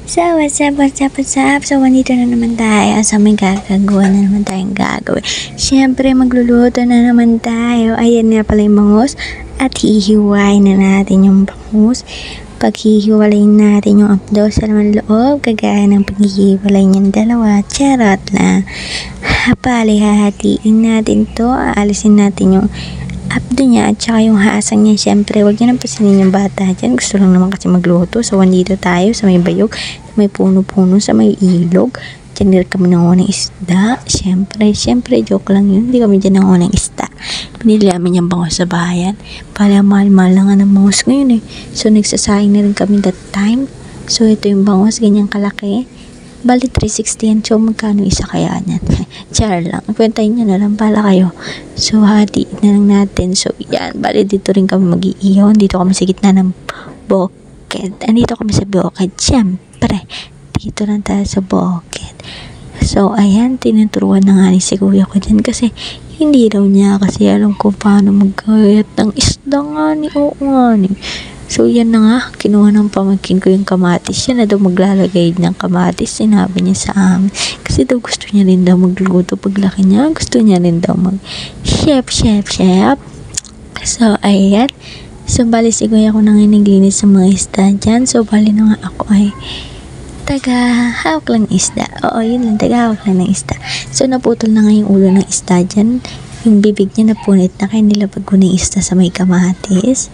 So, what's up? So, nandito na naman tayo. So, may gagagawa na naman tayong gagawin. Siyempre, magluluto na naman tayo. Ayan nga pala yung bangus. At hihiwain na natin yung bangus. Paghihiwalayin natin yung apdo sa laman loob, kagaya ng paghihiwalay niyang dalawa. Charot lang. Hapali, hahatiin natin to. Aalisin natin yung apdo niya at saka yung hasang niya. Siyempre, huwag niyo nang pasinin yung bata dyan. Gusto lang naman kasi magluto. So, nandito tayo sa may bayog, sa may puno-puno, sa may ilog. Diyan kami nangunang isda. Siyempre, joke lang yun. Hindi kami dyan nangunang isda. Pinili namin yung bangus sa bayan. Pala, mahal-mahal lang nga ng bangus ngayon eh. So, nagsasayang na rin kami that time. So, ito yung bangus, ganyan kalaki. Bali, 360 yan. So, magkano isa kaya niyan? Char lang. Kwentahin nyo na lang pala kayo. So, hatiin na lang natin. So, yan. Bali, dito rin kami mag-iiyon. Dito kami sa gitna ng bukid. Andito kami sa bukid. Siyempre, dito lang tayo sa bukid. So, ayan. Tinuturuan na nga ni si kuya ko dyan. Kasi, hindi daw niya kasi alam ko paano magkayat ng isda nga ni. Oo nga ni. So, yan na nga. Kinuha ng pamangkin ko yung kamatis. Siya na daw maglalagay ng kamatis. Sinabi niya sa amin. Kasi daw gusto niya rin daw magluto paglaki niya. Gusto niya rin daw mag-chef. So, ayan. So, bali si kuya ko nang naglinis sa mga isda dyan. So, bali na nga ako ay taga-hawak lang isda. Oo, yun lang. Taga-hawak lang ng isda. So, naputol na nga yung ulo ng isda dyan. Yung bibig niya napunit na kaya nilapag ko ng isda sa may kamatis.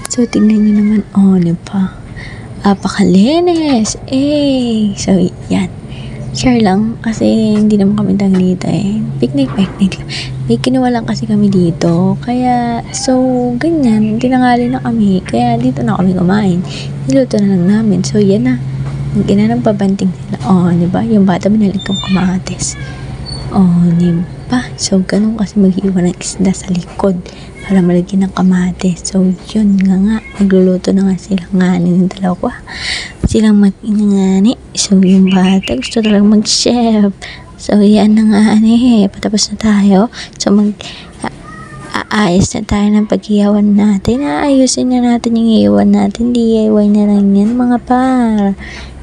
So, tingnan nyo naman. Oh, diba? Apakalinis. So, yan. Share lang. Kasi, hindi naman kami tang dito eh. Picnic lang. May kinuha lang kasi kami dito. Kaya, so, ganyan. Tinangali na kami. Kaya, dito na kami kumain. Niluto na lang namin. So, yan na. Gina nang pabanting nila. Oh, diba? Yung bata binalik kong kamatis. Oh, diba? So, ganun kasi maghiwa ng isda sa likod para malagyan ng kamatis. So, yun nga. Nagluluto na nga sila ngani ng dalawa. Silang mag-ingani. So, yung bata gusto talagang mag-chef. So, yan na nga patapos na tayo. So, aayos na tayo ng pag-iyawan natin. Aayusin na natin yung iyawan natin. DIY na lang yan, mga par.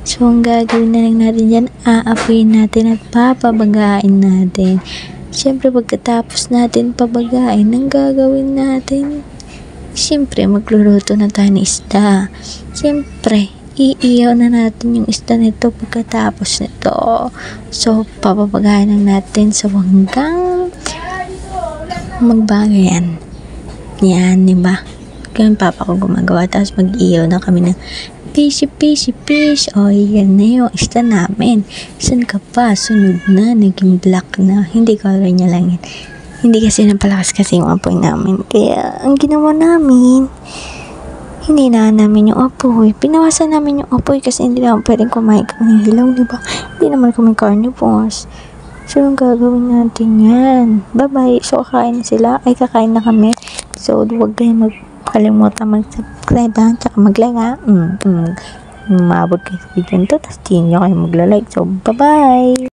So, ang gagawin na lang natin dyan, aapuin natin at papabagain natin. Siyempre, pagkatapos natin pabagain, ang gagawin natin, siyempre, magluluto na tayo ng isda. Siyempre, iiyaw na natin yung isda nito pagkatapos nito. So, papabagain lang natin sa hanggang magbagayan. Yan, diba? Kaya papa ko gumagawa. Tapos mag-iyaw na kami ng fish. O, yan na yung isda namin. Saan ka pa? Sunod na. Naging black na. Hindi color niya lang yan. Hindi kasi napalakas kasi yung apoy namin. Kaya, ang ginawa namin, hindi na namin yung apoy. Pinawasan namin yung apoy kasi hindi naman pwedeng kumain ng hilaw, diba? Hindi naman kami carnivores. So, ang gagawin natin yan. Bye-bye. So, kakain na sila. Ay, kakain na kami. So, huwag kayong magkalimutan mag-subscribe ha. Tsaka mag-like ha. Maabot kayo sa video nito. Tapos, hindi nyo kayo magla-like. So, bye-bye.